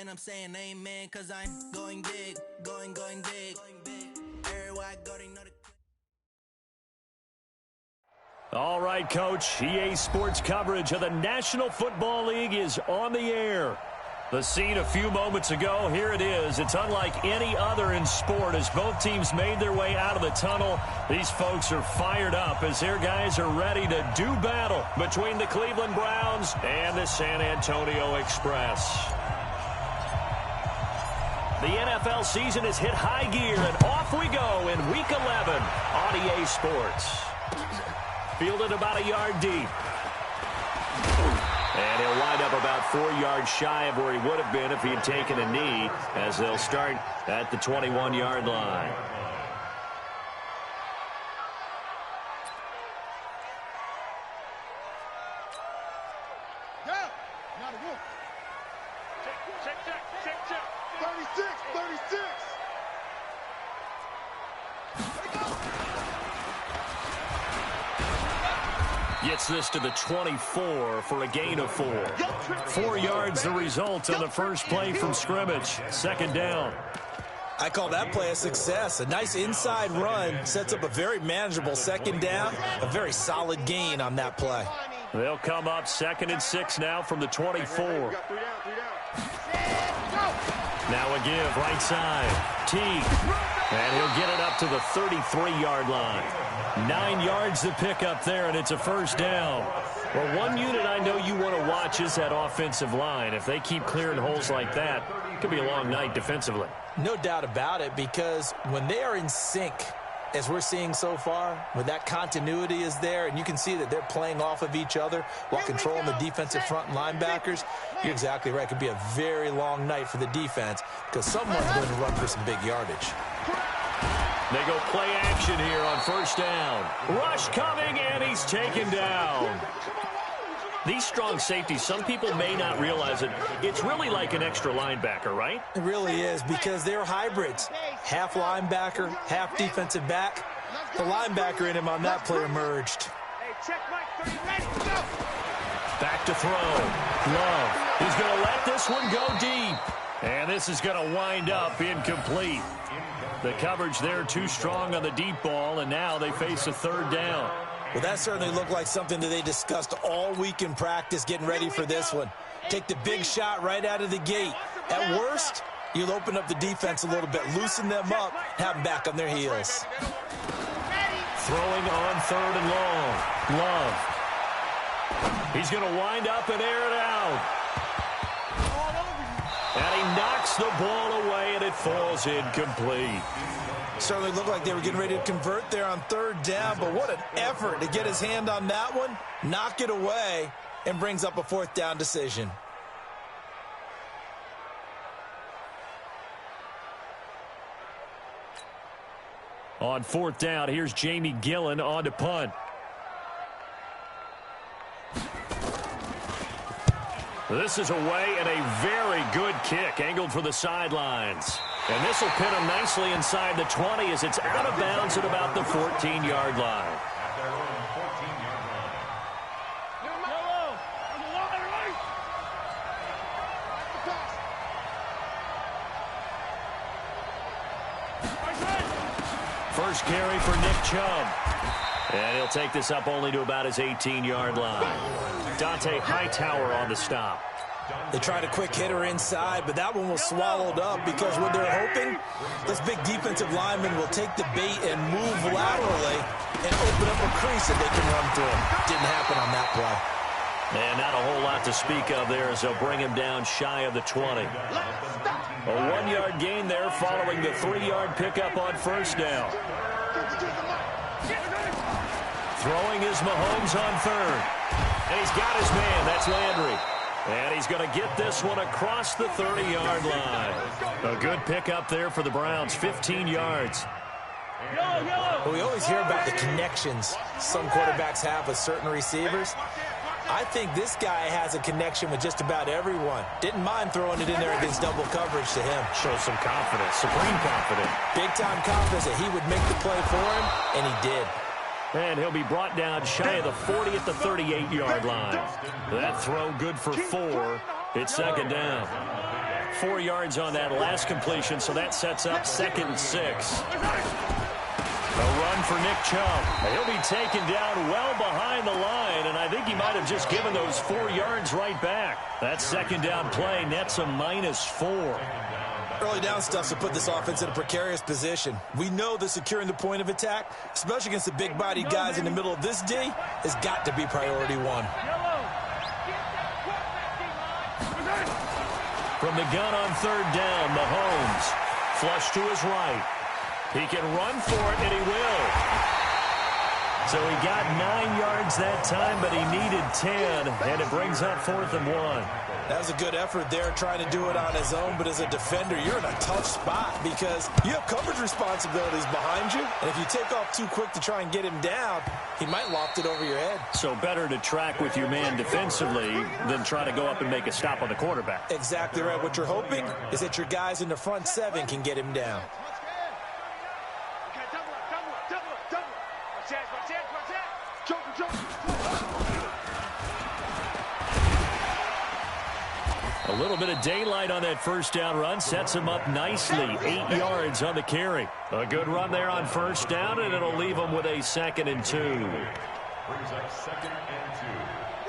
And I'm saying amen, cause I'm going big, going big. Everywhere I go, they know the... All right, Coach. EA Sports coverage of the National Football League is on the air. The scene a few moments ago, here it is. It's unlike any other in sport as both teams made their way out of the tunnel. These folks are fired up as their guys are ready to do battle between the Cleveland Browns and the San Antonio Express. The NFL season has hit high gear, and off we go in Week 11 on EA Sports. Fielded about a yard deep. And he'll wind up about 4 yards shy of where he would have been if he had taken a knee, as they'll start at the 21-yard line. Yeah, not a wolf. Check. 36. Gets this to the 24 for a gain of 4. 4 yards the result on the first play from scrimmage. Second down. I call that play a success. A nice inside run sets up a very manageable second down. A very solid gain on that play. They'll come up 2nd and 6 now from the 24. Now a give right side. Teague. And he'll get it up to the 33-yard line. 9 yards to pick up there, and it's a first down. Well, one unit I know you want to watch is that offensive line. If they keep clearing holes like that, it could be a long night defensively. No doubt about it, because when they are in sync, as we're seeing so far, when that continuity is there, and you can see that they're playing off of each other while controlling the defensive front linebackers, you're exactly right. It could be a very long night for the defense because someone's going to run for some big yardage. They go play action here on first down. Rush coming, and he's taken down. These strong safeties, some people may not realize it. It's really like an extra linebacker, right? It really is, because they're hybrids. Half linebacker, half defensive back. The linebacker in him on that play emerged. Back to throw. Love. He's going to let this one go deep. And this is going to wind up incomplete. The coverage there too strong on the deep ball, and now they face a third down. Well, that certainly looked like something that they discussed all week in practice getting ready for this one. Take the big shot right out of the gate. At worst, you'll open up the defense a little bit, loosen them up, have them back on their heels. Throwing on 3rd and long. Love. He's going to wind up and air it out. And he knocks the ball away, and it falls incomplete. Certainly looked like they were getting ready to convert there on 3rd down, but what an effort to get his hand on that one, knock it away, and brings up a 4th down decision. On 4th down, here's Jamie Gillen on to punt. This is away, and a very good kick angled for the sidelines. And this will pin him nicely inside the 20 as it's out of bounds at about the 14-yard line. First carry for Nick Chubb. And he'll take this up only to about his 18-yard line. Dante Hightower on the stop. They tried a quick hitter inside, but that one was swallowed up because what they're hoping, this big defensive lineman will take the bait and move laterally and open up a crease that they can run through. Didn't happen on that play. And not a whole lot to speak of there as they'll bring him down shy of the 20. A 1-yard gain there following the 3-yard pickup on first down. Throwing is Mahomes on 3rd. And he's got his man. That's Landry. And he's going to get this one across the 30-yard line. A good pickup there for the Browns, 15 yards. Well, we always hear about the connections some quarterbacks have with certain receivers. I think this guy has a connection with just about everyone. Didn't mind throwing it in there against double coverage to him. Shows some confidence, supreme confidence. Big-time confidence that he would make the play for him, and he did. And he'll be brought down shy of the 40 at the 38-yard line. That throw good for 4. It's second down. 4 yards on that last completion, so that sets up 2nd and 6. A run for Nick Chubb. He'll be taken down well behind the line, and I think he might have just given those 4 yards right back. That 2nd down play nets a -4. Early down stuff to put this offense in a precarious position. We know that securing the point of attack, especially against the big-bodied guys in the middle of this D, has got to be priority one. From the gun on 3rd down, Mahomes. Flush to his right. He can run for it, and he will. So he got 9 yards that time, but he needed 10, and it brings up 4th and 1. That was a good effort there, trying to do it on his own, but as a defender, you're in a tough spot because you have coverage responsibilities behind you, and if you take off too quick to try and get him down, he might loft it over your head. So better to track with your man defensively than try to go up and make a stop on the quarterback. Exactly right. What you're hoping is that your guys in the front 7 can get him down. A little bit of daylight on that 1st down run sets him up nicely. 8 yards on the carry. A good run there on 1st down, and it'll leave him with a 2nd and 2.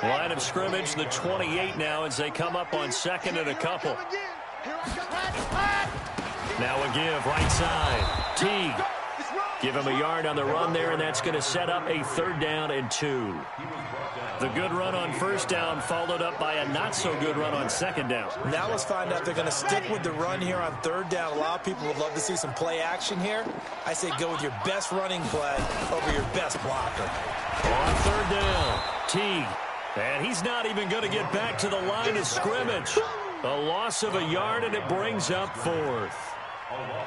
Line of scrimmage, the 28 now as they come up on 2nd and a couple. Now a give, right side. Teague. Give him a yard on the run there, and that's going to set up a 3rd down and 2. The good run on 1st down followed up by a not-so-good run on 2nd down. Now let's find out if they're going to stick with the run here on 3rd down. A lot of people would love to see some play action here. I say go with your best running play over your best blocker. On 3rd down, Teague. And he's not even going to get back to the line of scrimmage. A loss of a yard, and it brings up 4th.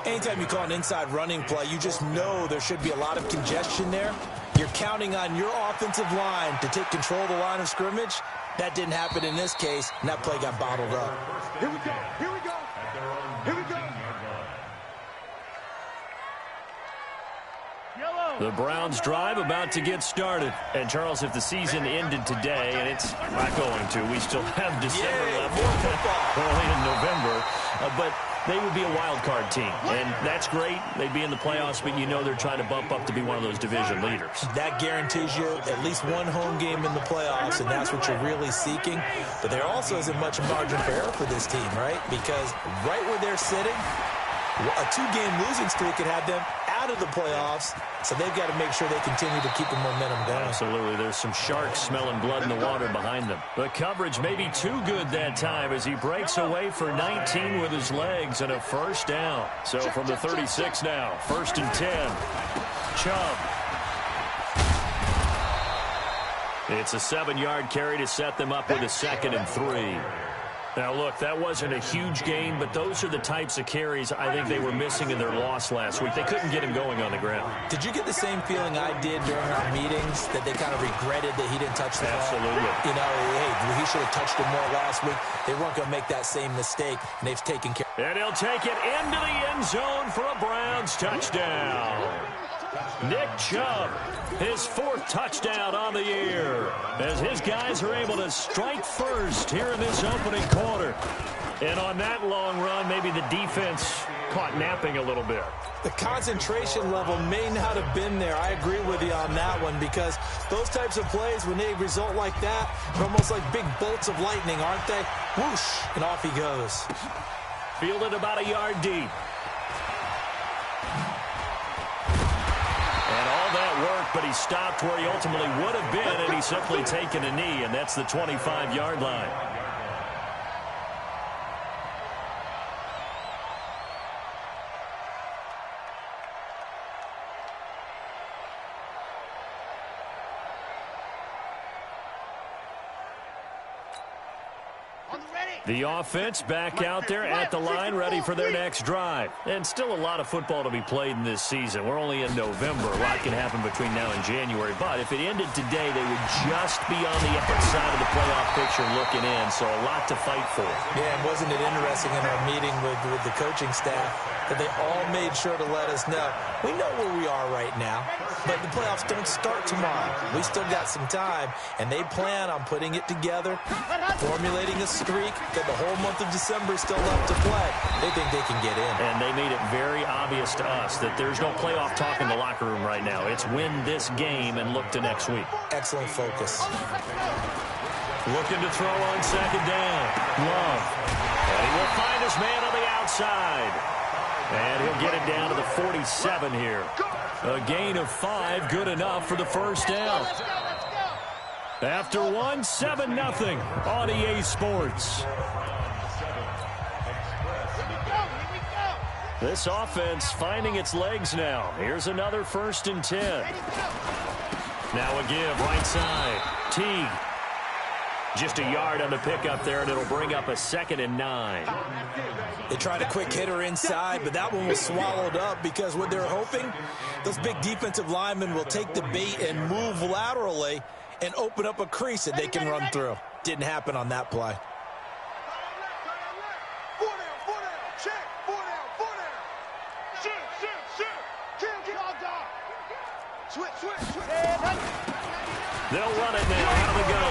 Anytime you call an inside running play, you just know there should be a lot of congestion there. You're counting on your offensive line to take control of the line of scrimmage. That didn't happen in this case, and that play got bottled up. Here we go. Here we go. Here we go. The Browns drive about to get started. And, Charles, if the season ended today, and it's not going to, we still have December left, early in November, but they would be a wild card team. And that's great. They'd be in the playoffs, but you know they're trying to bump up to be one of those division leaders. That guarantees you at least one home game in the playoffs, and that's what you're really seeking. But there also isn't much margin for error for this team, right? Because right where they're sitting, a 2-game losing streak could have them out of the playoffs, so they've got to make sure they continue to keep the momentum going. Absolutely. There's some sharks smelling blood in the water behind them. The coverage may be too good that time as he breaks away for 19 with his legs and a 1st down. So from the 36 now, 1st and 10. Chubb. It's a 7-yard carry to set them up with a 2nd and 3. Now, look, that wasn't a huge gain, but those are the types of carries I think they were missing in their loss last week. They couldn't get him going on the ground. Did you get the same feeling I did during our meetings, that they kind of regretted that he didn't touch the ball? Absolutely. You know, hey, he should have touched it more last week. They weren't going to make that same mistake, and they've taken care. And he'll take it into the end zone for a Browns touchdown. Nick Chubb, his 4th touchdown on the year, as his guys are able to strike first here in this opening quarter. And on that long run, maybe the defense caught napping a little bit. The concentration level may not have been there. I agree with you on that one, because those types of plays, when they result like that, are almost like big bolts of lightning, aren't they? Whoosh, and off he goes. Fielded about a yard deep. Work, but he stopped where he ultimately would have been, and he's simply taken a knee, and that's the 25-yard line. The offense back out there at the line, ready for their next drive. And still a lot of football to be played in this season. We're only in November. A lot can happen between now and January. But if it ended today, they would just be on the outside of the playoff picture looking in. So a lot to fight for. Yeah, and wasn't it interesting in our meeting with the coaching staff that they all made sure to let us know, we know where we are right now, but the playoffs don't start tomorrow. We still got some time, and they plan on putting it together, formulating a streak, streak, that the whole month of December is still left to play. They think they can get in. And they made it very obvious to us that there's no playoff talk in the locker room right now. It's win this game and look to next week. Excellent focus. Looking to throw on second down. Love. And he will find his man on the outside. And he'll get it down to the 47 here. A gain of 5, good enough for the first down. After 1, 7-0 on EA Sports. This offense finding its legs now. Here's another 1st and 10. Now a give right side. Teague. Just a yard on the pickup there, and it'll bring up a 2nd and 9. They tried a quick hitter inside, but that one was swallowed up because what they're hoping, those big defensive linemen will take the bait and move laterally and open up a crease that they can run through. Didn't happen on that play. They'll run it now out of the gun.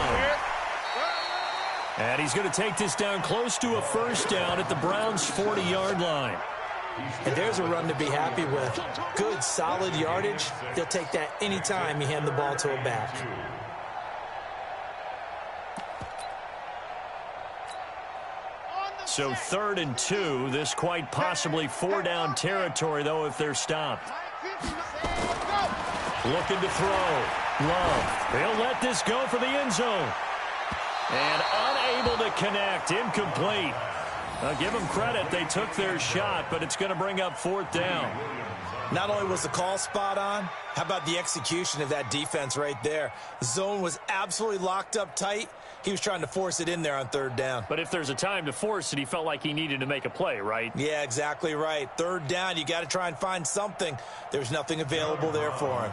And he's going to take this down close to a first down at the Browns' 40-yard line. And there's a run to be happy with. Good, solid yardage. They'll take that anytime you hand the ball to a back. So 3rd and 2. This quite possibly 4-down territory, though, if they're stopped. Looking to throw. Love. They'll let this go for the end zone. And unable to connect. Incomplete. Give them credit. They took their shot, but it's going to bring up 4th down. Not only was the call spot on, how about the execution of that defense right there? The zone was absolutely locked up tight. He was trying to force it in there on 3rd down. But if there's a time to force it, he felt like he needed to make a play, right? Yeah, exactly right. 3rd down, you got to try and find something. There's nothing available there for him.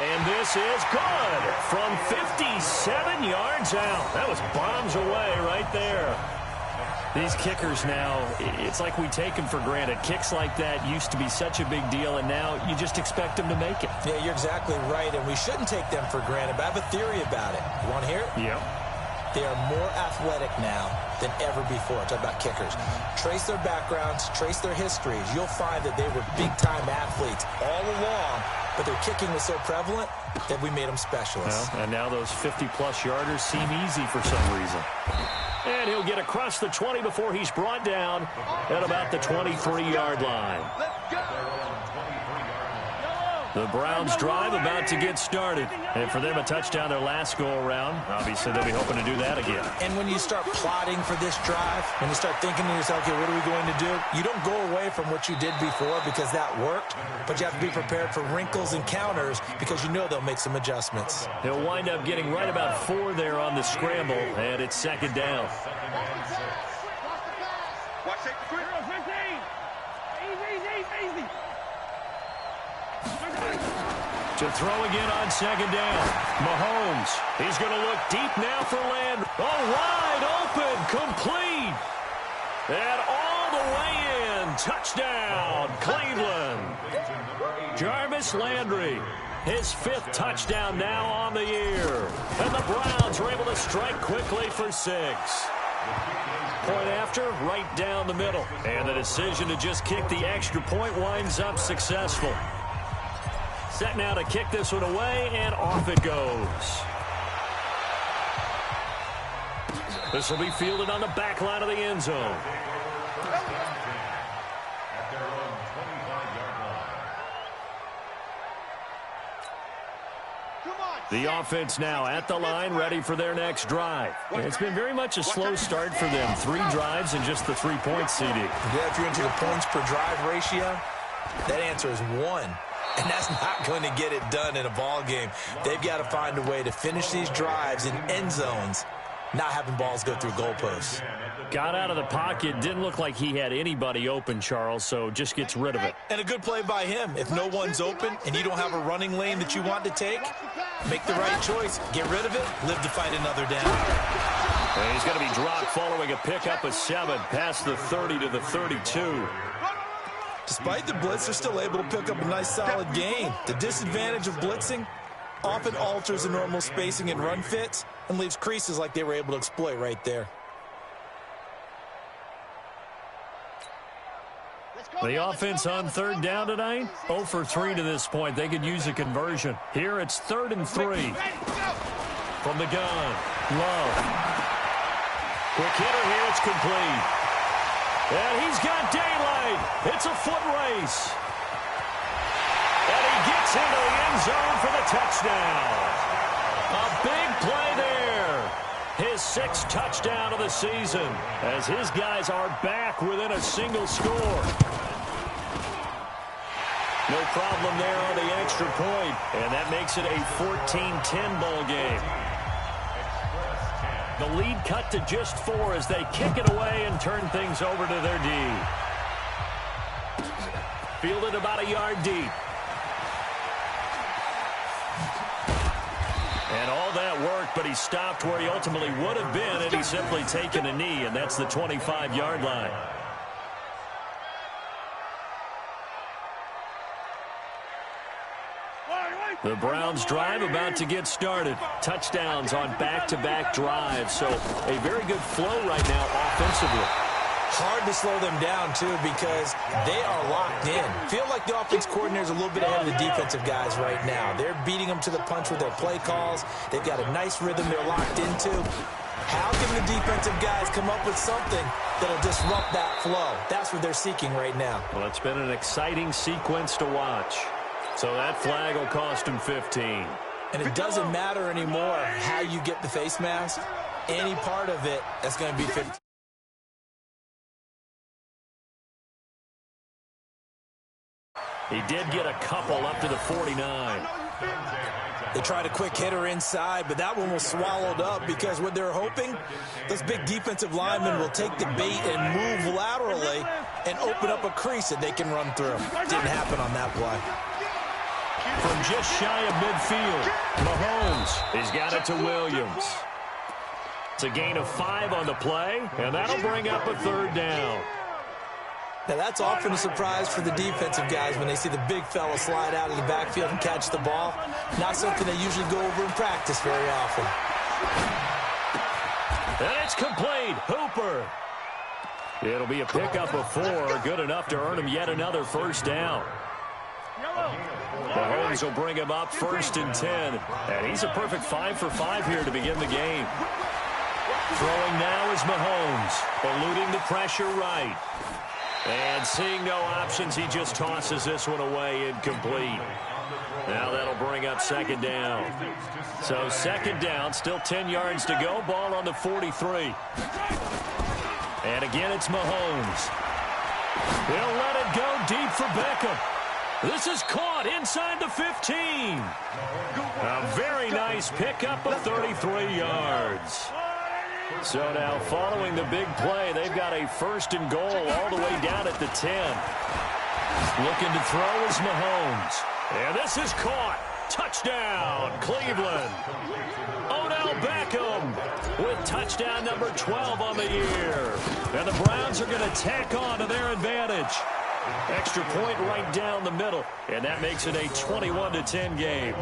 And this is good from 57 yards out. That was bombs away right there. These kickers now, it's like we take them for granted. Kicks like that used to be such a big deal, and now you just expect them to make it. Yeah, you're exactly right, and we shouldn't take them for granted, but I have a theory about it. You want to hear it? Yeah. They are more athletic now than ever before. Talk about kickers. Trace their backgrounds, trace their histories. You'll find that they were big-time athletes all along, but their kicking was so prevalent that we made them specialists. Well, and now those 50-plus yarders seem easy for some reason. And he'll get across the 20 before he's brought down at about the 23-yard line. The Browns drive about to get started. And for them, a touchdown their last go-around. Obviously, they'll be hoping to do that again. And when you start plotting for this drive, when you start thinking to yourself, okay, what are we going to do? You don't go away from what you did before because that worked, but you have to be prepared for wrinkles and counters because you know they'll make some adjustments. He'll wind up getting right about 4 there on the scramble, and it's 2nd down. Watch it. 15. Easy. To throw again on 2nd down. Mahomes. He's going to look deep now for land. Oh, wide open. Complete. And all the way in. Touchdown, Cleveland. Jarvis Landry. His 5th touchdown now on the year. And the Browns are able to strike quickly for 6. Point after, right down the middle. And the decision to just kick the extra point winds up successful. Set now to kick this one away, and off it goes. This will be fielded on the back line of the end zone. The offense now at the line, ready for their next drive. It's been very much a slow start for them. 3 drives and just the 3 points, CD. Yeah, if you're into the points per drive ratio, that answer is 1. And that's not going to get it done in a ball game. They've got to find a way to finish these drives in end zones, not having balls go through goalposts. Got out of the pocket. Didn't look like he had anybody open, Charles, so just gets rid of it. And a good play by him. If no one's open and you don't have a running lane that you want to take, make the right choice. Get rid of it. Live to fight another down. And he's going to be dropped following a pickup of 7 past the 30 to the 32. Despite the blitz, they're still able to pick up a nice solid gain. The disadvantage of blitzing, often alters the normal spacing and run fits and leaves creases like they were able to exploit right there. The offense on third down tonight, 0 for 3 to this point. They could use a conversion. Here it's 3rd and 3. From the gun, Love. Quick hitter here, it's complete. And he's got daylight. It's a foot race. And he gets into the end zone for the touchdown. A big play there. His 6th touchdown of the season as his guys are back within a single score. No problem there on the extra point, and that makes it a 14-10 ball game. The lead cut to just 4 as they kick it away and turn things over to their D. Fielded about a yard deep. And all that work, but he stopped where he ultimately would have been had he simply taken a knee, and that's the 25-yard line. The Browns drive about to get started. Touchdowns on back-to-back drives, so a very good flow right now offensively. Hard to slow them down, too, because they are locked in. Feel like the offense coordinator is a little bit ahead of the defensive guys right now. They're beating them to the punch with their play calls. They've got a nice rhythm they're locked into. How can the defensive guys come up with something that'll disrupt that flow? That's what they're seeking right now. Well, it's been an exciting sequence to watch. So that flag will cost him 15. And it doesn't matter anymore how you get the face mask. Any part of it, that's going to be 15. He did get a couple up to the 49. They tried a quick hitter inside, but that one was swallowed up because what they're hoping, those big defensive linemen will take the bait and move laterally and open up a crease that they can run through. Didn't happen on that play. From just shy of midfield, Mahomes has got it to Williams. It's a gain of 5 on the play, and that'll bring up a 3rd down. Now, that's often a surprise for the defensive guys when they see the big fella slide out of the backfield and catch the ball. Not something they usually go over in practice very often. And it's complete. Hooper. It'll be a pickup of 4, good enough to earn him yet another 1st down. Mahomes will bring him up 1st and 10. And he's a perfect 5 for 5 here to begin the game. Throwing now is Mahomes, eluding the pressure right. And seeing no options, he just tosses this one away incomplete. Now that'll bring up 2nd down. So 2nd down, still 10 yards to go. Ball on the 43. And again, it's Mahomes. He'll let it go deep for Beckham. This is caught inside the 15. A very nice pickup of 33 yards. So now following the big play, they've got a 1st and goal all the way down at the 10. Looking to throw is Mahomes. And this is caught. Touchdown, Cleveland. Odell Beckham with touchdown number 12 on the year. And the Browns are going to tack on to their advantage. Extra point right down the middle. And that makes it a 21-10 game.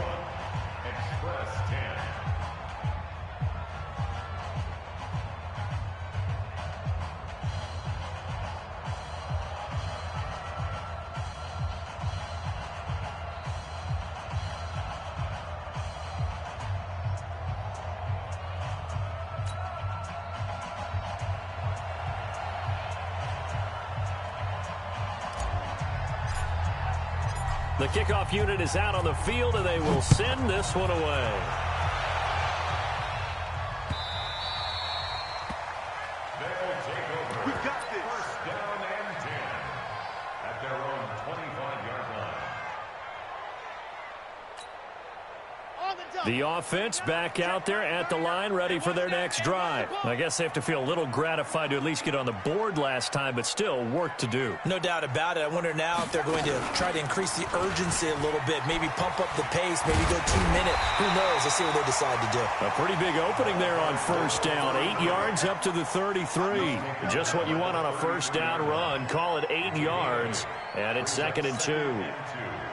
The kickoff unit is out on the field, and they will send this one away. We got this. 1st down and 10 at their own 25-yard line. The offense back out there at the line, ready for their next drive. I guess they have to feel a little gratified to at least get on the board last time, but still work to do. No doubt about it. I wonder now if they're going to try to increase the urgency a little bit, maybe pump up the pace, maybe go 2-minute. Who knows? Let's see what they decide to do. A pretty big opening there on 1st down. 8 yards up to the 33. Just what you want on a 1st down run. Call it 8 yards, and it's 2nd and 2.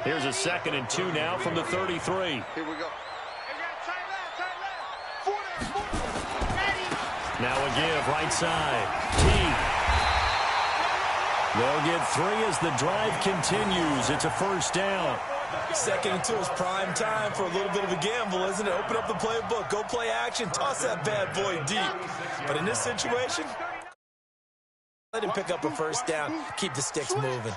Here's a 2nd and 2 now from the 33. Here we go. Now a give, right side. T. They'll get 3 as the drive continues. It's a first down. Second and 2 is prime time for a little bit of a gamble, isn't it? Open up the playbook, go play action, toss that bad boy deep. But in this situation, let him pick up a first down, keep the sticks moving.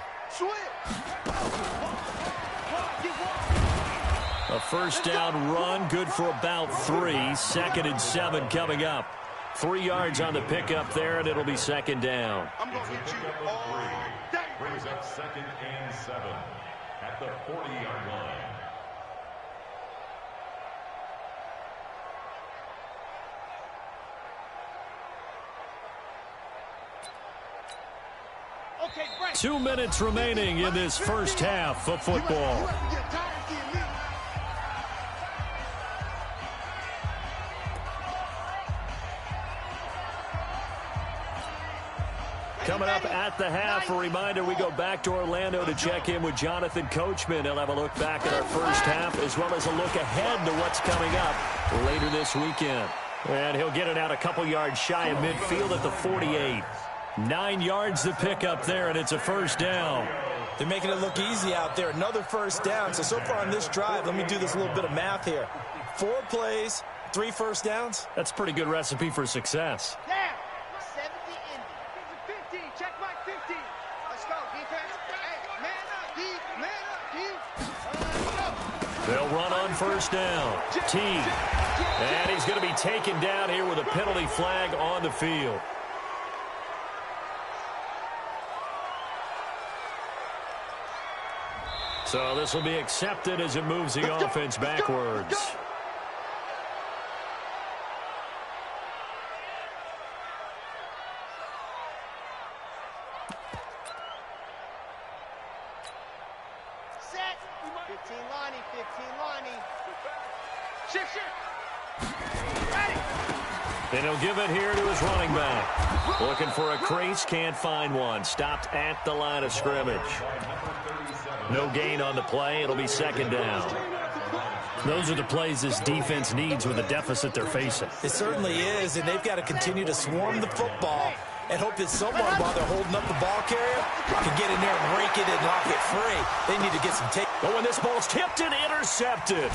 A first down run, good for about 3. 2nd and 7 coming up. 3 yards on the pickup there, and it'll be 2nd down. I'm going to get you all day. Brings up 2nd and 7 at the 40-yard line. Okay, 2 minutes remaining in this first half of football. Coming up at the half, a reminder, we go back to Orlando to check in with Jonathan Coachman. He'll have a look back at our first half as well as a look ahead to what's coming up later this weekend. And he'll get it out a couple yards shy of midfield at the 48. 9 yards to pick up there, and it's a first down. They're making it look easy out there. Another first down. So far on this drive, let me do this little bit of math here. 4 plays, 3 first downs. That's a pretty good recipe for success. Down. 70 Indy. 50. Check my 50. Let's go, defense. Hey, man up, D. Let's go. They'll run on first down. T. And he's going to be taken down here with a penalty flag on the field. So this will be accepted as it moves the offense backwards. Set. 15 Lonnie, 15 Lonnie. Shift. Ready. And he'll give it here to his running back. Looking for a crease, can't find one. Stopped at the line of scrimmage. No gain on the play. It'll be 2nd down. Those are the plays this defense needs with the deficit they're facing. It certainly is, and they've got to continue to swarm the football and hope that someone, while they're holding up the ball carrier, can get in there and rake it and knock it free. They need to get some take. Oh, and this ball's tipped and intercepted.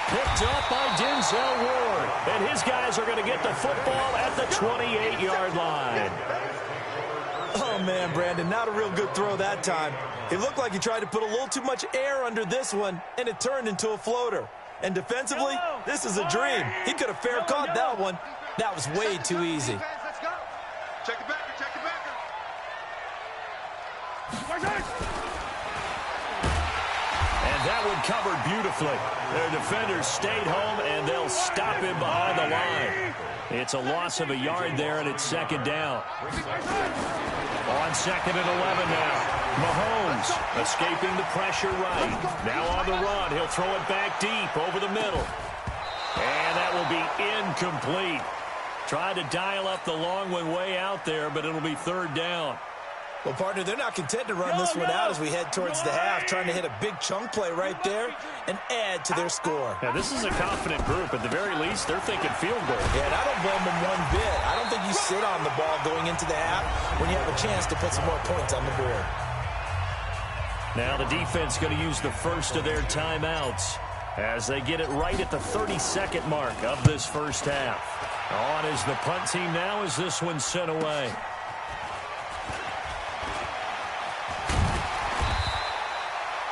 Picked up by Denzel Ward. And his guys are going to get the football at the 28-yard line. Oh, man, Brandon, not a real good throw that time. It looked like he tried to put a little too much air under this one, and it turned into a floater. And defensively, this is a dream. He could have fair caught that one. That was way too easy. Let's go. Check it back. Check it back. And that one covered beautifully. Their defenders stayed home, and they'll stop him behind the line. It's a loss of a yard there, and it's 2nd down. On 2nd and 11 now. Mahomes escaping the pressure right. Now on the run. He'll throw it back deep over the middle. And that will be incomplete. Tried to dial up the long one way out there, but it'll be 3rd down. Well, partner, they're not content to run this one out as we head towards the half, trying to hit a big chunk play right there and add to their score. Now, this is a confident group. At the very least, they're thinking field goal. Yeah, and I don't blame them one bit. I don't think you sit on the ball going into the half when you have a chance to put some more points on the board. Now the defense going to use the first of their timeouts as they get it right at the 32nd mark of this first half. On is the punt team now as this one's sent away.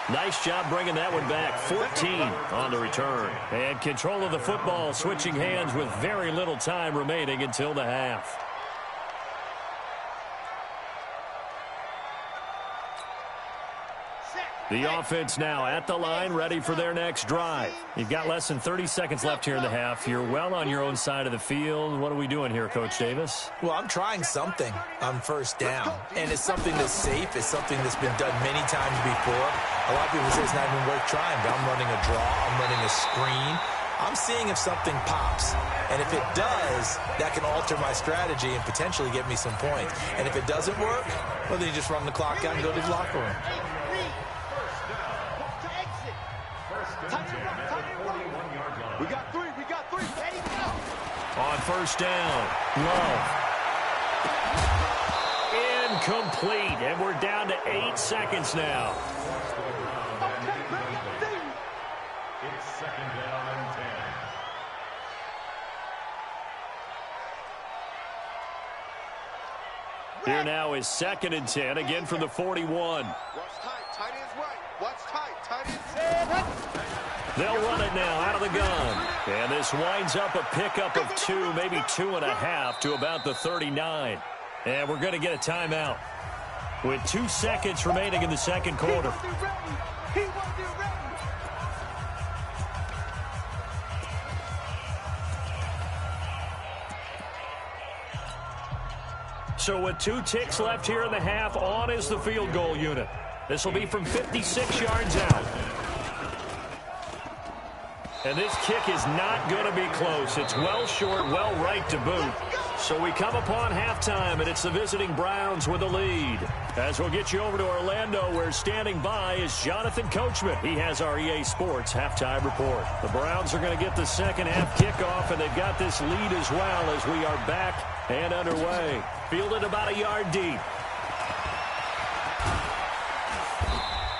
Nice job bringing that one back. 14 on the return. And control of the football switching hands with very little time remaining until the half. The offense now at the line, ready for their next drive. You've got less than 30 seconds left here in the half. You're well on your own side of the field. What are we doing here, Coach Davis? Well, I'm trying something on first down, and it's something that's safe. It's something that's been done many times before. A lot of people say it's not even worth trying, but I'm running a draw. I'm running a screen. I'm seeing if something pops, and if it does, that can alter my strategy and potentially get me some points. And if it doesn't work, well, then you just run the clock out and go to the locker room. We got three. Ready, go. On first down, Love. Incomplete, and we're down to 8 seconds now. It's second down and 10. Here now is 2nd and 10, again from the 41. Watch tight. Tight ends right. Watch tight. Tight ends right. They'll run it now out of the gun. And this winds up a pickup of 2, maybe 2.5 to about the 39. And we're going to get a timeout with 2 seconds remaining in the second quarter. So with 2 ticks left here in the half, on is the field goal unit. This will be from 56 yards out. And this kick is not going to be close. It's well short, well right to boot. So we come upon halftime, and it's the visiting Browns with the lead. As we'll get you over to Orlando, where standing by is Jonathan Coachman. He has our EA Sports halftime report. The Browns are going to get the second half kickoff, and they've got this lead as well as we are back and underway. Fielded about a yard deep.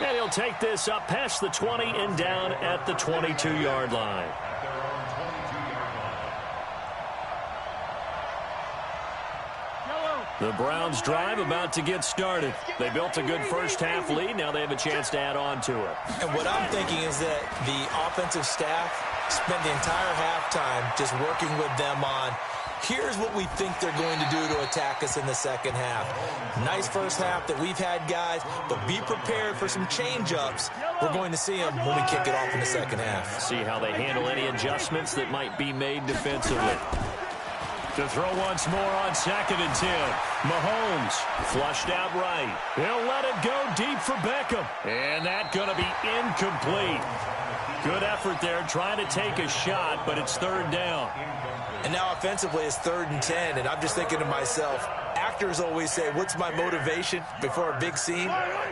And he'll take this up past the 20 and down at the 22-yard line. The Browns drive about to get started. They built a good first half lead. Now they have a chance to add on to it. And what I'm thinking is that the offensive staff spent the entire halftime just working with them on, here's what we think they're going to do to attack us in the second half. Nice first half that we've had, guys, but be prepared for some change-ups. We're going to see them when we kick it off in the second half. See how they handle any adjustments that might be made defensively. To throw once more on 2nd and 10. Mahomes flushed out right. He'll let it go deep for Beckham. And that's going to be incomplete. Good effort there trying to take a shot, but it's 3rd down. And now offensively it's 3rd and 10, and I'm just thinking to myself, actors always say, what's my motivation before a big scene?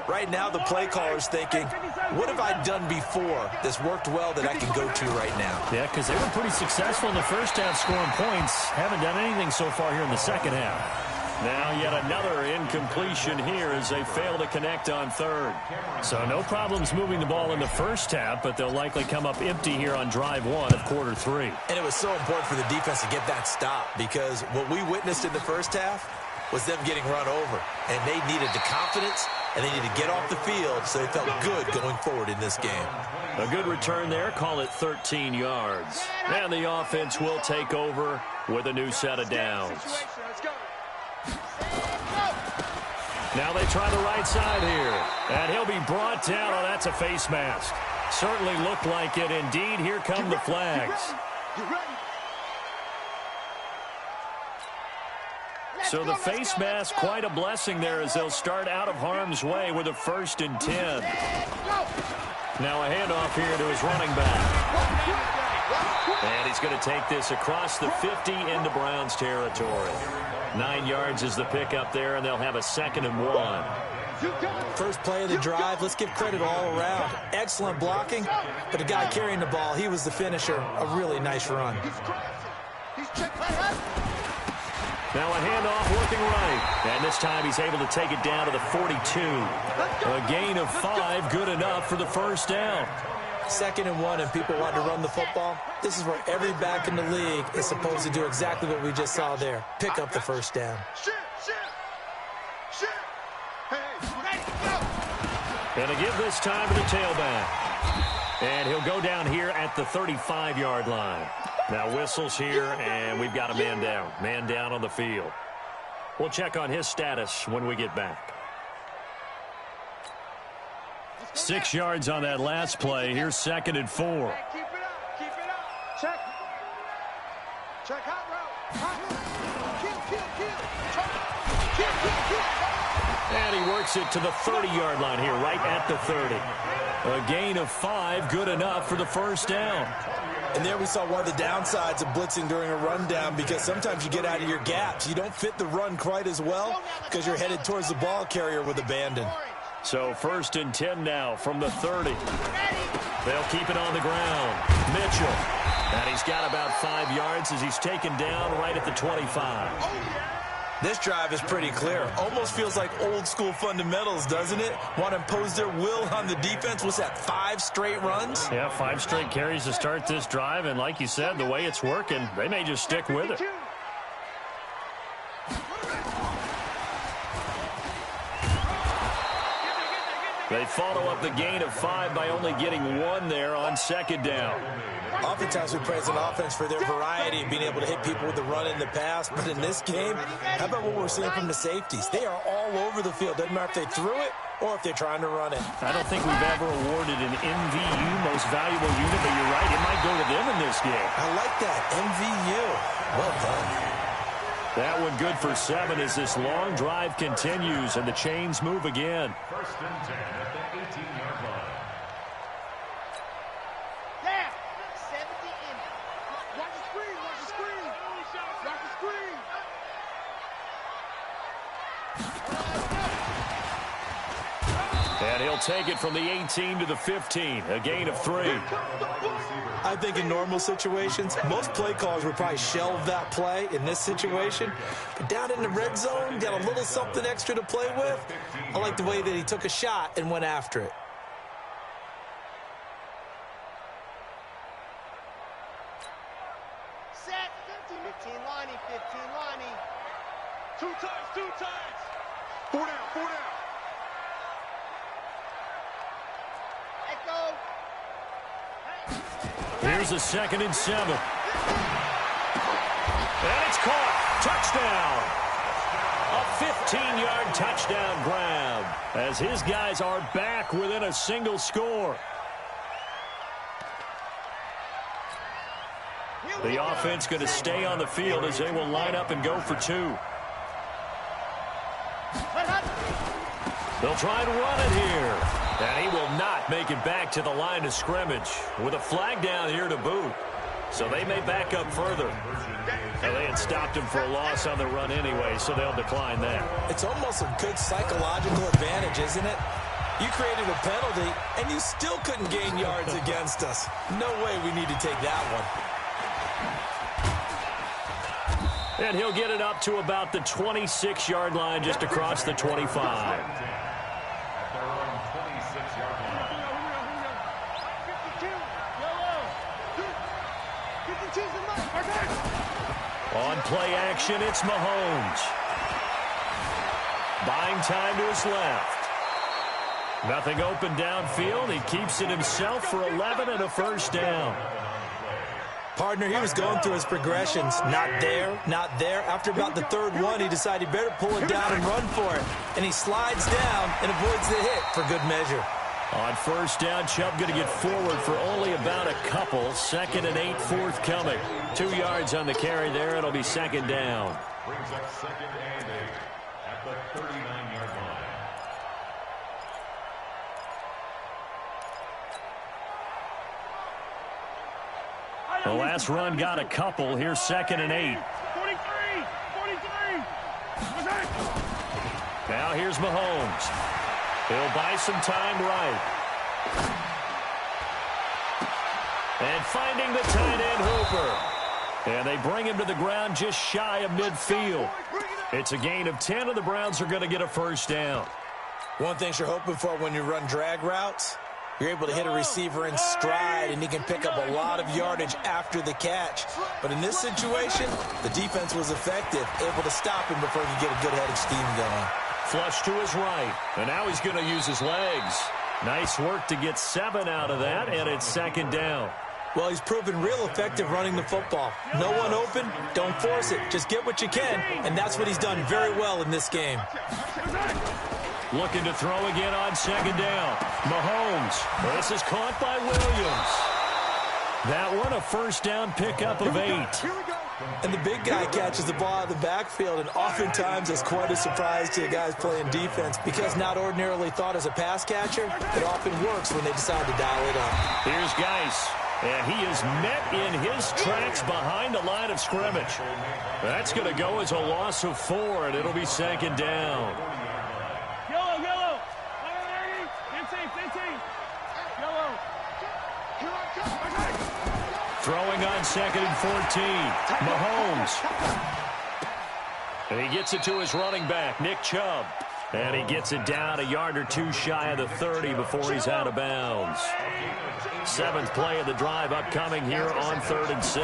Right now the play caller's thinking, what have I done before that's worked well that I can go to right now? Yeah, because they were pretty successful in the first half scoring points. Haven't done anything so far here in the second half. Now yet another incompletion here as they fail to connect on 3rd. So no problems moving the ball in the first half, but they'll likely come up empty here on drive 1 of quarter 3. And it was so important for the defense to get that stop, because what we witnessed in the first half was them getting run over. And they needed the confidence, and they needed to get off the field so they felt good going forward in this game. A good return there, call it 13 yards. And the offense will take over with a new set of downs. Now they try the right side here. And he'll be brought down. Oh, that's a face mask. Certainly looked like it. Indeed, here come the flags. So the face mask, quite a blessing there as they'll start out of harm's way with a 1st and 10. Now a handoff here to his running back. And he's going to take this across the 50 into Browns territory. 9 yards is the pickup there, and they'll have a 2nd and 1. First play of the drive, let's give credit all around. Excellent blocking, but the guy carrying the ball, he was the finisher. A really nice run. Now a handoff working right. And this time he's able to take it down to the 42. A gain of 5, good enough for the first down. 2nd and 1, and people want to run the football. This is where every back in the league is supposed to do exactly what we just saw there. Pick up the first down. And to give this time to the tailback. And he'll go down here at the 35-yard line. Now whistles here, and we've got a man down. Man down on the field. We'll check on his status when we get back. 6 yards on that last play. Here's 2nd and 4. Keep it up. Keep it up. Check. Check hot route. Kill. And he works it to the 30-yard line here, right at the 30. A gain of 5, good enough for the first down. And there we saw one of the downsides of blitzing during a rundown, because sometimes you get out of your gaps. You don't fit the run quite as well because you're headed towards the ball carrier with abandon. So 1st and 10 now from the 30. They'll keep it on the ground. Mitchell. And he's got about 5 yards as he's taken down right at the 25. This drive is pretty clear. Almost feels like old school fundamentals, doesn't it? Want to impose their will on the defense. What's that, 5 straight runs? Yeah, 5 straight carries to start this drive. And like you said, the way it's working, they may just stick with it. They follow up the gain of 5 by only getting 1 there on second down. Oftentimes we praise an offense for their variety of being able to hit people with the run in the pass. But in this game, how about what we're seeing from the safeties? They are all over the field. Doesn't matter if they threw it or if they're trying to run it. I don't think we've ever awarded an MVU, most valuable unit, but you're right, it might go to them in this game. I like that, MVU. Well done. That one good for 7 as this long drive continues and the chains move again. First and 10 at the 18-yard line. Yeah, 70 in. Watch the screen, watch the screen. Watch the screen. And he'll take it from the 18 to the 15, a gain of 3. I think in normal situations, most play callers would probably shelve that play in this situation. But down in the red zone, got a little something extra to play with. I like the way that he took a shot and went after it. Set. 15 Lonnie, 15 Lonnie. 2 times, 2 times. 4 down, 4 down. Echo. Here's a 2nd and 7. And it's caught. Touchdown. A 15-yard touchdown grab as his guys are back within a single score. The offense going to stay on the field as they will line up and go for 2. They'll try and run it here. And he will not make it back to the line of scrimmage with a flag down here to boot. So they may back up further. Now, they had stopped him for a loss on the run anyway, so they'll decline that. It's almost a good psychological advantage, isn't it? You created a penalty, and you still couldn't gain yards against us. No way we need to take that one. And he'll get it up to about the 26-yard line just across the 25. On play action, it's Mahomes. Buying time to his left. Nothing open downfield. He keeps it himself for 11 and a first down. Partner, he was going through his progressions. Not there, not there. After about the 3rd one, he decided he better pull it down and run for it. And he slides down and avoids the hit for good measure. On first down, Chubb going to get forward for only about a couple. 2nd and 8 forthcoming. 2 yards on the carry there. It'll be 2nd down. Brings up 2nd and 8 at the 39-yard line. The last run got a couple. Here's 2nd and 8. 43. Now here's Mahomes. He'll buy some time right. And finding the tight end Hooper. And they bring him to the ground just shy of midfield. It's a gain of 10, and the Browns are going to get a first down. One thing you're hoping for when you run drag routes, you're able to hit a receiver in stride, and he can pick up a lot of yardage after the catch. But in this situation, the defense was effective, able to stop him before he could get a good head of steam going. Flush to his right, and now he's going to use his legs. Nice work to get 7 out of that, and it's 2nd down. Well, he's proven real effective running the football. No one open, don't force it. Just get what you can, and that's what he's done very well in this game. Looking to throw again on 2nd down. Mahomes. This is caught by Williams. That one, a first down pickup of 8. And the big guy catches the ball out of the backfield, and oftentimes it's quite a surprise to the guys playing defense because not ordinarily thought as a pass catcher, it often works when they decide to dial it up. Here's Geis, and he is met in his tracks behind the line of scrimmage. That's going to go as a loss of 4, and it'll be 2nd down. Yellow. 15. Yellow. on 2nd and 14. Mahomes. And he gets it to his running back, Nick Chubb. And he gets it down a yard or two shy of the 30 before he's out of bounds. 7th play of the drive upcoming here on 3rd and 6.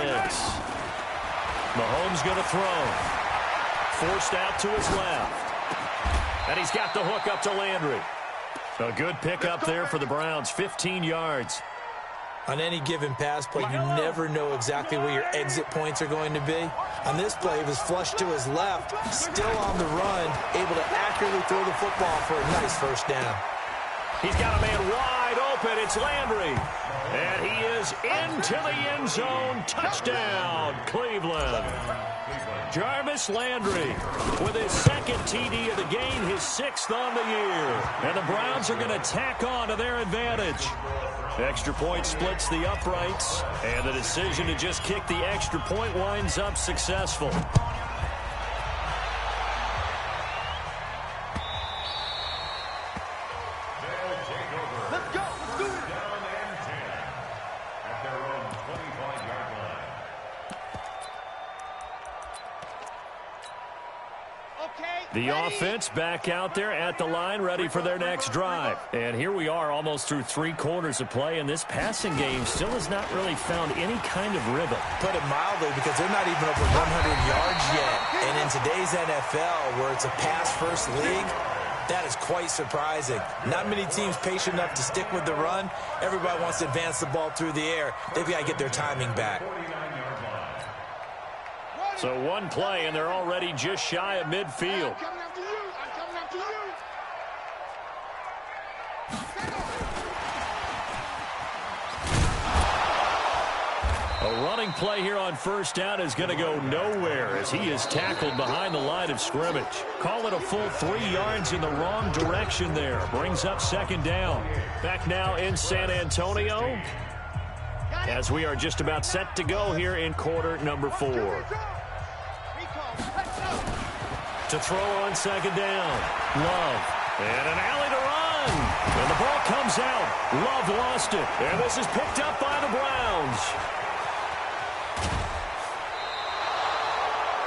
Mahomes going to throw. Forced out to his left. And he's got the hook up to Landry. A good pickup there for the Browns, 15 yards. On any given pass play, you never know exactly where your exit points are going to be. On this play, it was flushed to his left, still on the run, able to accurately throw the football for a nice first down. He's got a man wide open. It's Landry. And he is into the end zone. Touchdown, Cleveland. Jarvis Landry with his 2nd TD of the game, his 6th on the year. And the Browns are going to tack on to their advantage. Extra point splits the uprights, and the decision to just kick the extra point winds up successful. Let's go. Let's do it. Down and 10 at their own 25-yard line. The offense back out there at the line, ready for their next drive. And here we are almost through 3 quarters of play, and this passing game still has not really found any kind of rhythm. Put it mildly, because they're not even over 100 yards yet. And in today's NFL, where it's a pass-first league, that is quite surprising. Not many teams patient enough to stick with the run. Everybody wants to advance the ball through the air. They've got to get their timing back. So 1 play, and they're already just shy of midfield. I'm coming after you. I'm coming after you. A running play here on first down is going to go nowhere as he is tackled behind the line of scrimmage. Call it a full 3 yards in the wrong direction there. Brings up 2nd down. Back now in San Antonio as we are just about set to go here in quarter number 4. To throw on 2nd down. Love. And an alley to run. And the ball comes out. Love lost it. And this is picked up by the Browns.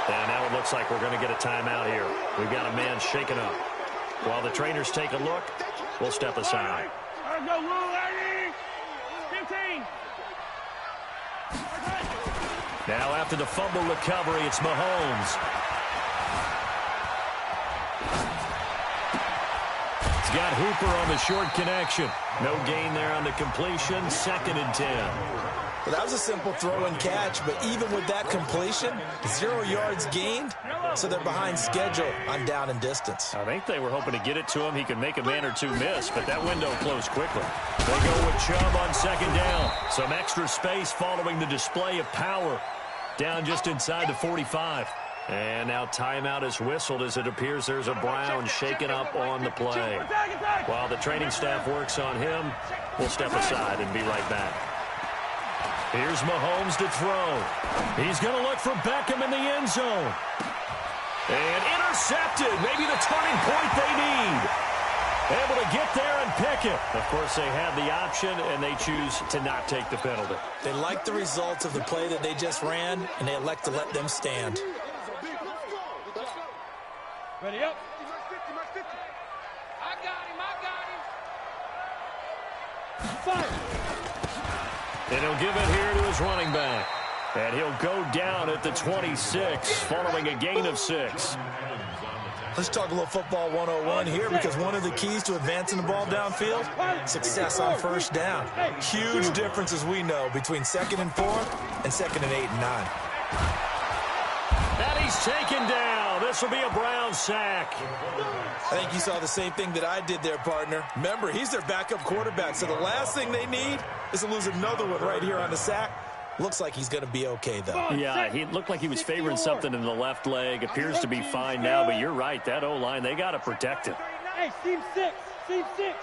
And now it looks like we're going to get a timeout here. We've got a man shaken up. While the trainers take a look, we'll step aside. Let's go, Will, 15. Now after the fumble recovery, it's Mahomes. He's got Hooper on the short connection. No gain there on the completion. 2nd and 10. Well, that was a simple throw and catch, but even with that completion, 0 yards gained, so they're behind schedule on down and distance. I think they were hoping to get it to him. He could make a man or two miss, but that window closed quickly. They go with Chubb on 2nd down. Some extra space following the display of power. Down just inside the 45. And now timeout is whistled as it appears there's a Brown shaken up on the play. While the training staff works on him, we'll step aside and be right back. Here's Mahomes to throw. He's going to look for Beckham in the end zone. And intercepted. Maybe the turning point they need. Able to get there and pick it. Of course, they have the option, and they choose to not take the penalty. They like the results of the play that they just ran, and they elect to let them stand. Ready up. I got him. Fire. And he'll give it here to his running back. And he'll go down at the 26 following a gain of 6. Let's talk a little football 101 here, because one of the keys to advancing the ball downfield, success on first down. Huge difference, as we know, between 2nd and 4 and 2nd and 8 and 9. And he's taken down. This will be a Brown sack. I think you saw the same thing that I did there, partner. Remember, he's their backup quarterback, so the last thing they need is to lose another one right here on the sack. Looks like he's going to be okay, though. Yeah, he looked like he was favoring something in the left leg. Appears to be fine now, but you're right. That O-line, they got to protect him. Hey, team 6. Team 6.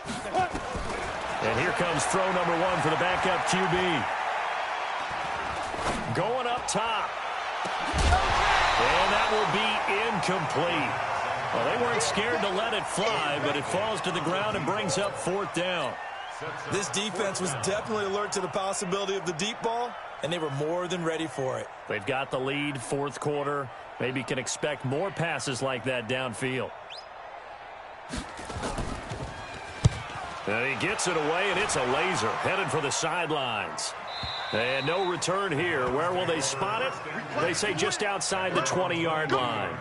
And here comes throw number 1 for the backup QB. Going up top. And that will be incomplete. Well, they weren't scared to let it fly, but it falls to the ground and brings up 4th down. This defense was definitely alert to the possibility of the deep ball, and they were more than ready for it. They've got the lead, fourth quarter. Maybe can expect more passes like that downfield. And he gets it away, and it's a laser headed for the sidelines. And no return here. Where will they spot it? They say just outside the 20-yard line.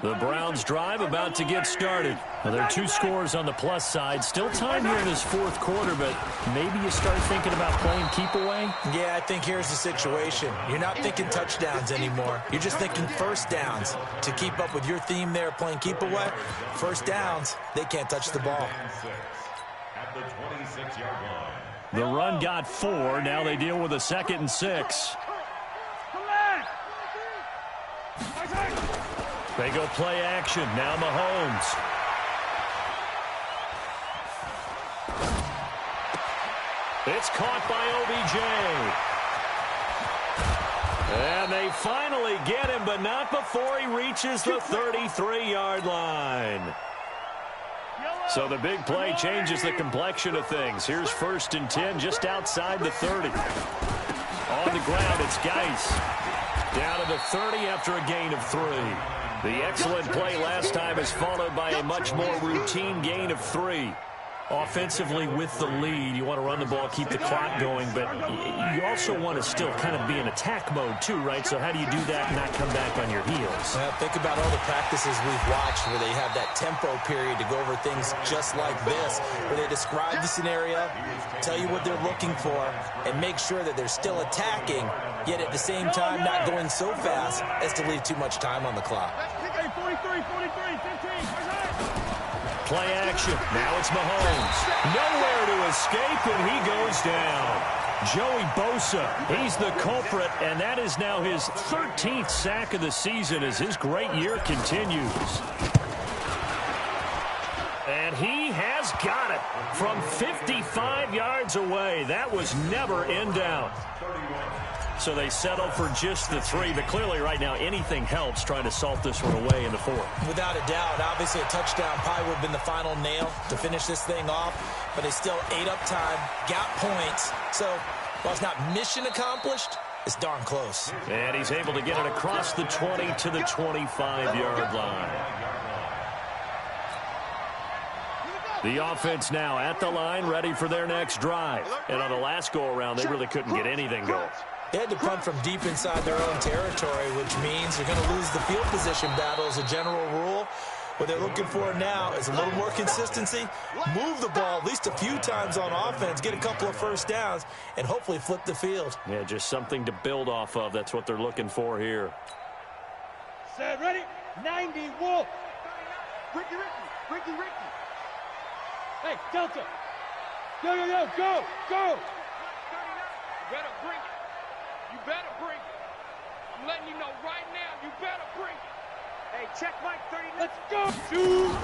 The Browns drive about to get started. Now, there are 2 scores on the plus side. Still time here in this fourth quarter, but maybe you start thinking about playing keep away? Yeah, I think here's the situation. You're not thinking touchdowns anymore. You're just thinking first downs. To keep up with your theme there, playing keep away, first downs, they can't touch the ball. At the 26-yard line. The run got 4. Now they deal with a 2nd and 6. They go play action. Now Mahomes. It's caught by OBJ. And they finally get him, but not before he reaches the 33-yard line. So the big play changes the complexion of things. Here's 1st and 10 just outside the 30. On the ground, it's Geis. Down to the 30 after a gain of 3. The excellent play last time is followed by a much more routine gain of 3. Offensively with the lead, you want to run the ball, keep the clock going, but you also want to still kind of be in attack mode too, right? So how do you do that and not come back on your heels? Well, think about all the practices we've watched where they have that tempo period to go over things just like this, where they describe the scenario, tell you what they're looking for, and make sure that they're still attacking, yet at the same time not going so fast as to leave too much time on the clock. 43, 15. Play action. Now it's Mahomes. Nowhere to escape, and he goes down. Joey Bosa, he's the culprit, and that is now his 13th sack of the season as his great year continues. And he has got it from 55 yards away. That was never in doubt. So they settle for just the 3, but clearly right now anything helps trying to salt this one away in the 4th. Without a doubt, obviously a touchdown probably would have been the final nail to finish this thing off, but they still ate up time, got points. So while it's not mission accomplished, it's darn close. And he's able to get it across the 20 to the 25-yard line. The offense now at the line, ready for their next drive. And on the last go-around, they really couldn't get anything going. They had to punt from deep inside their own territory, which means they're going to lose the field position battle as a general rule. What they're looking for now is a little more consistency, move the ball at least a few times on offense, get a couple of first downs, and hopefully flip the field. Yeah, just something to build off of. That's what they're looking for here. Set, ready? 90, Wolf. Ricky. Hey, Delta. Go. You better bring it. You better bring it. I'm letting you know right now, you better bring it. Hey, check Mike 30. Let's go. Shoot.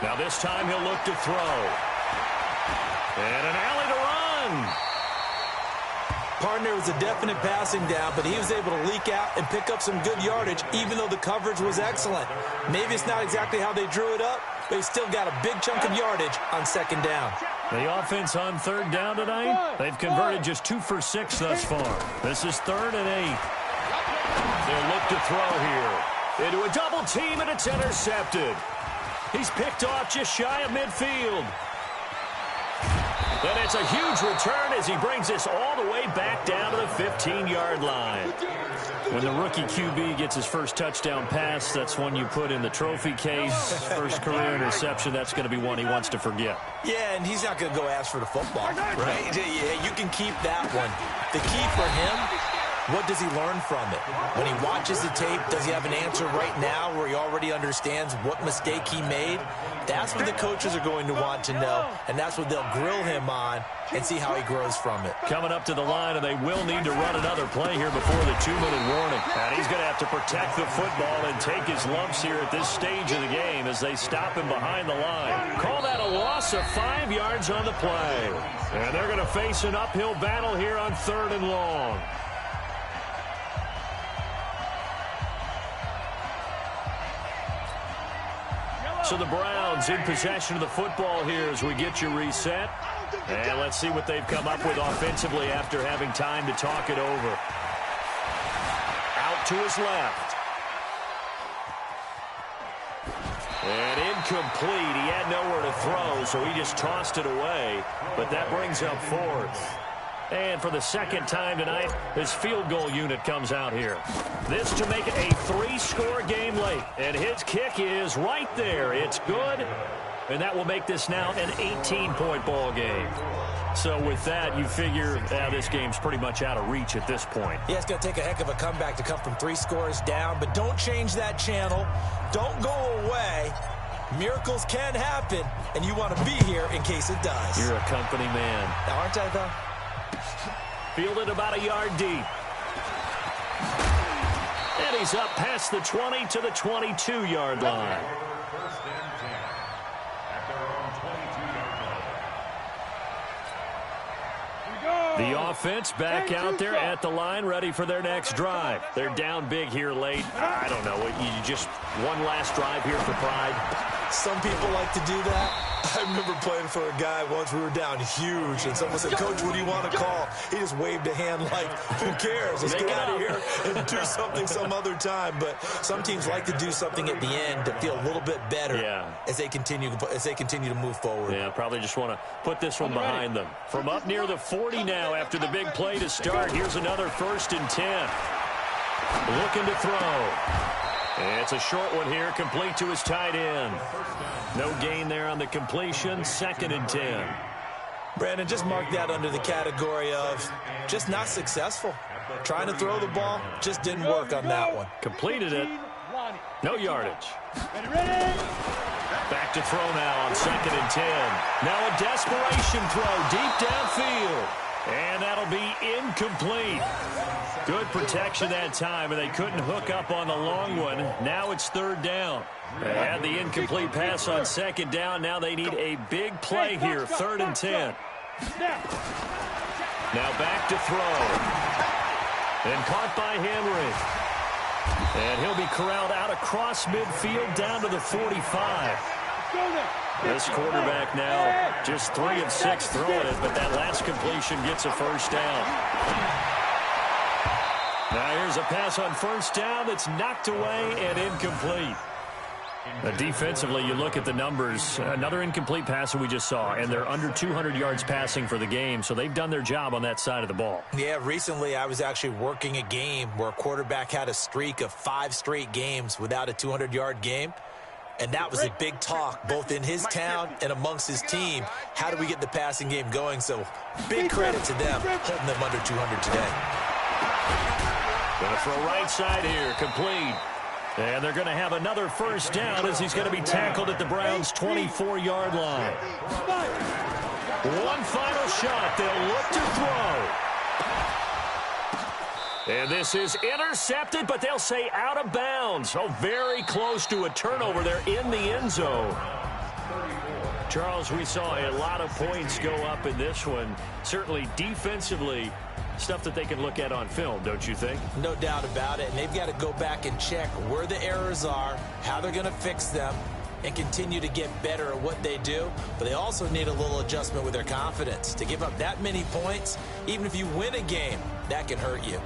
Now this time he'll look to throw. And an alley to run. Partner was a definite passing down, but he was able to leak out and pick up some good yardage, even though the coverage was excellent. Maybe it's not exactly how they drew it up, but he still got a big chunk of yardage on 2nd down. The offense on 3rd down tonight, they've converted just 2 for 6 thus far. This is 3rd and 8. They'll look to throw here. Into a double team, and it's intercepted. He's picked off just shy of midfield. And it's a huge return as he brings this all the way back down to the 15-yard line. When the rookie QB gets his first touchdown pass, that's one you put in the trophy case. First career interception, that's going to be one he wants to forget. Yeah, and he's not going to go ask for the football, right? Yeah, you can keep that one. The key for him, what does he learn from it? When he watches the tape, does he have an answer right now where he already understands what mistake he made? That's what the coaches are going to want to know, and that's what they'll grill him on and see how he grows from it. Coming up to the line, and they will need to run another play here before the 2-minute warning. And he's going to have to protect the football and take his lumps here at this stage of the game as they stop him behind the line. Call that a loss of 5 yards on the play. And they're going to face an uphill battle here on 3rd and long. So the Browns in possession of the football here as we get you reset. And let's see what they've come up with offensively after having time to talk it over. Out to his left. And incomplete. He had nowhere to throw, so he just tossed it away. But that brings up fourth. And for the second time tonight, his field goal unit comes out here. This to make it a 3-score game late. And his kick is right there. It's good. And that will make this now an 18-point ball game. So with that, you figure this game's pretty much out of reach at this point. Yeah, it's going to take a heck of a comeback to come from 3 scores down. But don't change that channel. Don't go away. Miracles can happen, and you want to be here in case it does. You're a company man. Aren't I, though? Fielded about a yard deep. And he's up past the 20 to the 22-yard line. First and 10 at their own 22-yard line. The offense back out there at the line, ready for their next drive. They're down big here late. I don't know. You just one last drive here for pride. Some people like to do that. I remember playing for a guy once. We were down huge, and someone said, "Coach, what do you want to call?" He just waved a hand like, "Who cares? Let's get out of here and do something some other time." But some teams like to do something at the end to feel a little bit better as they continue to move forward. Yeah, probably just want to put this one behind them. From up near the 40 now after the big play to start. Here's another 1st and 10. Looking to throw. It's a short one here, complete to his tight end. No gain there on the completion, 2nd and 10. Brandon, just mark that under the category of just not successful. Trying to throw the ball, just didn't work on that one. Completed it. No yardage. Back to throw now on 2nd and 10. Now a desperation throw deep downfield. And that'll be incomplete. Good protection that time, and they couldn't hook up on the long one. Now it's 3rd down. They had the incomplete pass on 2nd down. Now they need a big play here, 3rd and 10. Now back to throw. And caught by Henry. And he'll be corralled out across midfield down to the 45. This quarterback now just 3 of 6 throwing it, but that last completion gets a 1st down. Now here's a pass on 1st down that's knocked away and incomplete. Defensively, you look at the numbers. Another incomplete pass that we just saw, and they're under 200 yards passing for the game, so they've done their job on that side of the ball. Yeah, recently I was actually working a game where a quarterback had a streak of 5 straight games without a 200-yard game. And that was a big talk, both in his town and amongst his team. How do we get the passing game going? So big credit to them, holding them under 200 today. Going to throw right side here, complete. And they're going to have another 1st down as he's going to be tackled at the Browns' 24-yard line. One final shot. They'll look to throw. And this is intercepted, but they'll say out of bounds. Oh, very close to a turnover there in the end zone. Charles, we saw a lot of points go up in this one. Certainly defensively, stuff that they can look at on film, don't you think? No doubt about it. And they've got to go back and check where the errors are, how they're going to fix them, and continue to get better at what they do. But they also need a little adjustment with their confidence. To give up that many points, even if you win a game, that can hurt you.